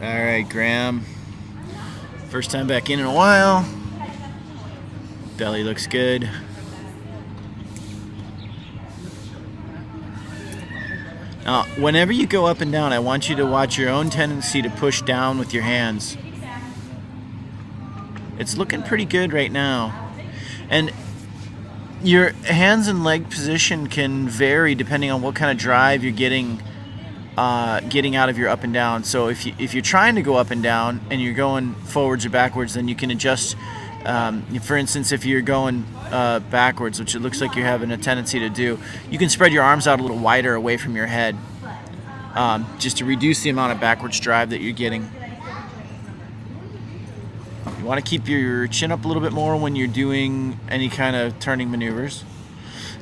All right, Graham. First time back in a while. Belly looks good. Now, whenever you go up and down, I want you to watch your own tendency to push down with your hands. It's looking pretty good right now. And your hands and leg position can vary depending on what kind of drive you're getting out of your up and down. So if you're trying to go up and down and you're going forwards or backwards, then you can adjust. For instance, if you're going backwards, which it looks like you're having a tendency to do, you can spread your arms out a little wider away from your head, just to reduce the amount of backwards drive that you're getting. You want to keep your chin up a little bit more when you're doing any kind of turning maneuvers.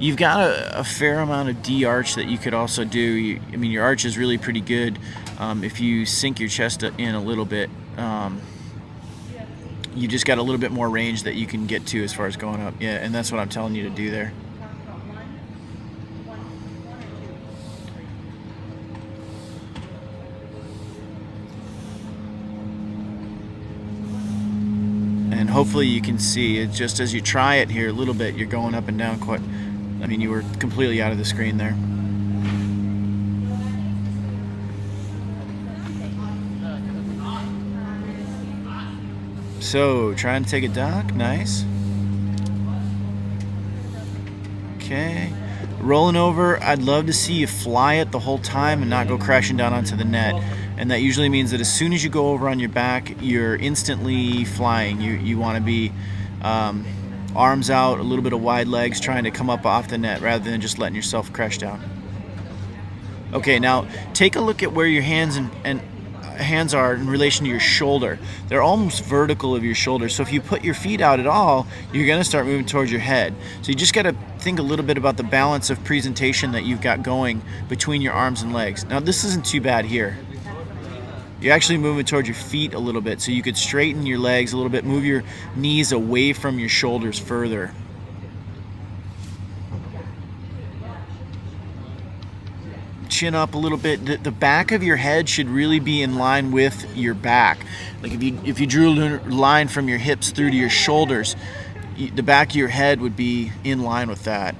You've got a fair amount of D-arch that you could also do. Your arch is really pretty good if you sink your chest in a little bit. You just got a little bit more range that you can get to as far as going up. Yeah, and that's what I'm telling you to do there. And hopefully you can see it just as you try it here a little bit, you're going up and down quite. You were completely out of the screen there. So, trying to take a dock. Nice. Okay. Rolling over, I'd love to see you fly it the whole time and not go crashing down onto the net. And that usually means that as soon as you go over on your back, you're instantly flying. You want to be arms out, a little bit of wide legs, trying to come up off the net rather than just letting yourself crash down. Okay, now take a look at where your hands and hands are in relation to your shoulder. They're almost vertical of your shoulder. So if you put your feet out at all, you're going to start moving towards your head. So you just got to think a little bit about the balance of presentation that you've got going between your arms and legs. Now this isn't too bad here. You're actually moving towards your feet a little bit, so you could straighten your legs a little bit, move your knees away from your shoulders further. Chin up a little bit. The back of your head should really be in line with your back. Like if you drew a line from your hips through to your shoulders, the back of your head would be in line with that.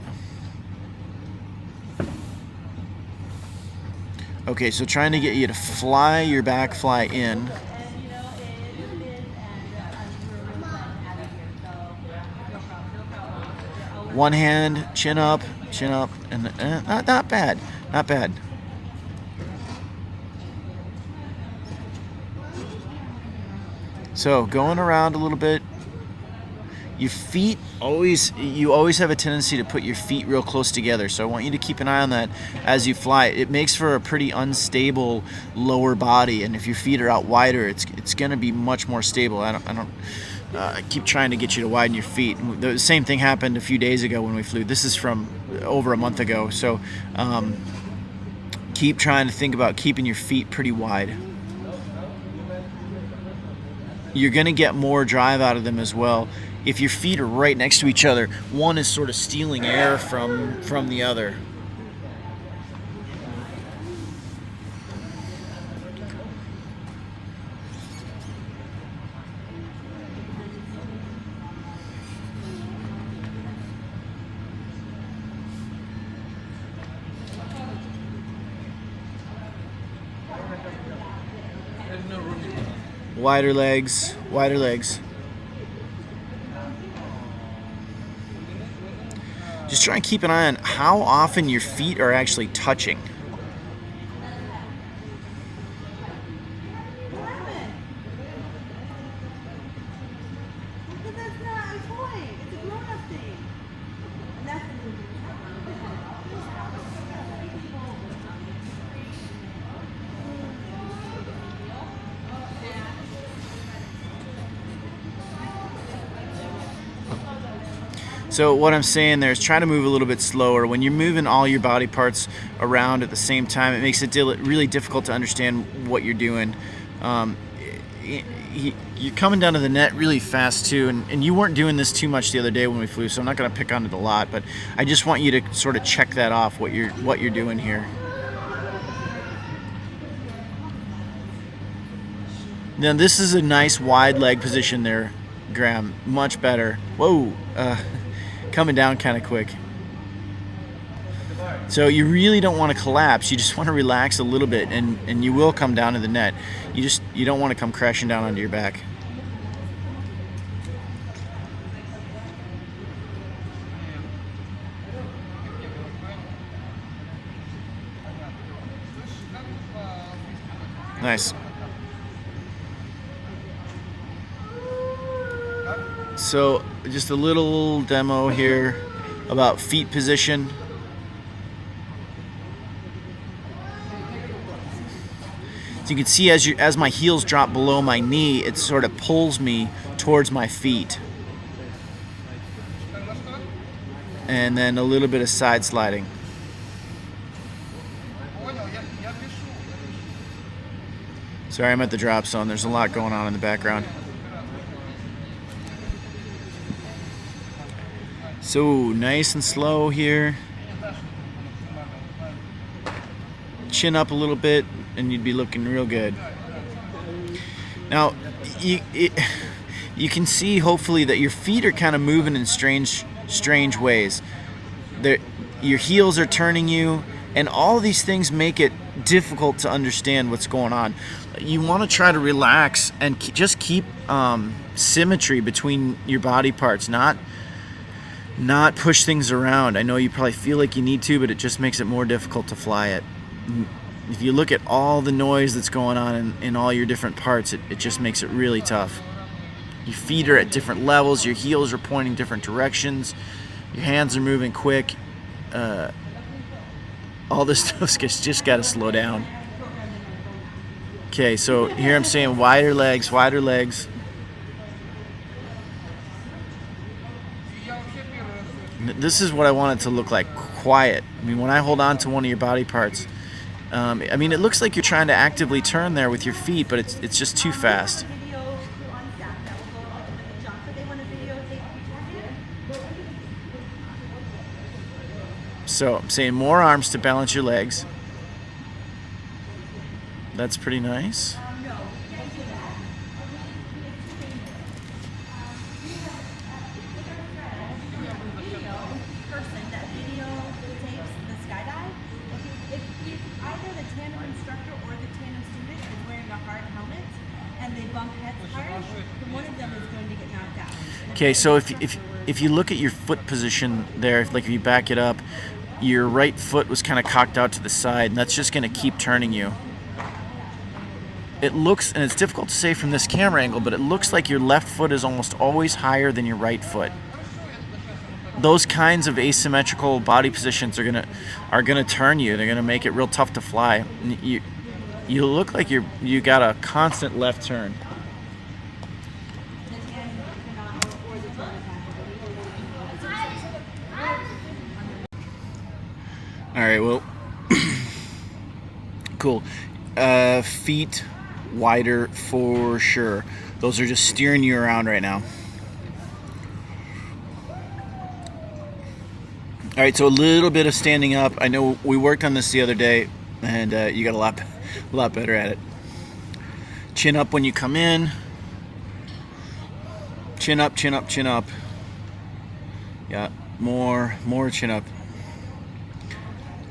Okay, so trying to get you to fly your back fly in. One hand, chin up, and not bad, not bad. So going around a little bit. Your feet you always have a tendency to put your feet real close together, so I want you to keep an eye on that as you fly. It makes for a pretty unstable lower body, and if your feet are out wider, it's going to be much more stable. I keep trying to get you to widen your feet. The same thing happened a few days ago when we flew. This is from over a month ago, so keep trying to think about keeping your feet pretty wide. You're going to get more drive out of them as well. If your feet are right next to each other, one is sort of stealing air from the other. Wider legs, wider legs. Just try and keep an eye on how often your feet are actually touching. So what I'm saying there is try to move a little bit slower. When you're moving all your body parts around at the same time, it makes it really difficult to understand what you're doing. You're coming down to the net really fast too, and you weren't doing this too much the other day when we flew, so I'm not going to pick on it a lot, but I just want you to sort of check that off, what you're doing here. Now this is a nice wide leg position there, Graham. Much better. Whoa, coming down kind of quick. So you really don't want to collapse. You just want to relax a little bit, and you will come down to the net. You don't want to come crashing down onto your back. Nice. So just a little demo here about feet position. So you can see as my heels drop below my knee, it sort of pulls me towards my feet. And then a little bit of side sliding. Sorry, I'm at the drop zone. There's a lot going on in the background. So nice and slow here. Chin up a little bit and you'd be looking real good. Now, you can see hopefully that your feet are kind of moving in strange ways. Your heels are turning you, and all these things make it difficult to understand what's going on. You want to try to relax and just keep symmetry between your body parts, not push things around. I know you probably feel like you need to, but it just makes it more difficult to fly it. If you look at all the noise that's going on in all your different parts, it just makes it really tough. Your feet are at different levels, your heels are pointing different directions, your hands are moving quick. All this stuff's just got to slow down. Okay, so here I'm saying wider legs, wider legs. This is what I want it to look like, quiet. I mean, when I hold on to one of your body parts, I mean, it looks like you're trying to actively turn there with your feet, but it's just too fast. So I'm saying more arms to balance your legs. That's pretty nice. Okay, so if you look at your foot position there, like if you back it up, your right foot was kind of cocked out to the side, and that's just going to keep turning you. It looks, and it's difficult to say from this camera angle, but it looks like your left foot is almost always higher than your right foot. Those kinds of asymmetrical body positions are gonna turn you. They're gonna make it real tough to fly. You look like you got a constant left turn. All right, well, cool. Feet wider for sure. Those are just steering you around right now. All right, so a little bit of standing up. I know we worked on this the other day, and you got a lot better at it. Chin up when you come in. Chin up, chin up, chin up. Yeah, more chin up.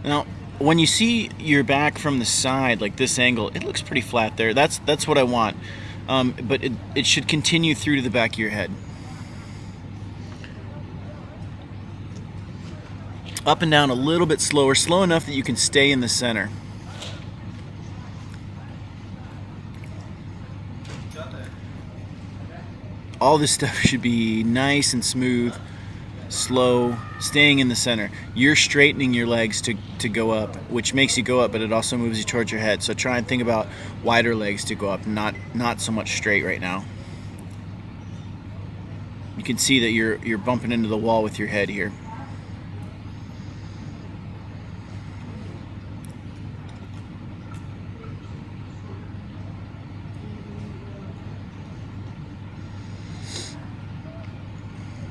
Now, when you see your back from the side, like this angle, it looks pretty flat there. That's what I want. But it should continue through to the back of your head. Up and down a little bit slower, slow enough that you can stay in the center. All this stuff should be nice and smooth, slow, staying in the center. You're straightening your legs to go up, which makes you go up, but it also moves you towards your head. So try and think about wider legs to go up, not so much straight right now. You can see that you're bumping into the wall with your head here.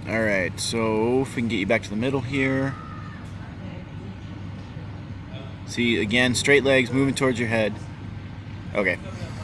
All right, so if we can get you back to the middle here. See, again, straight legs moving towards your head. Okay.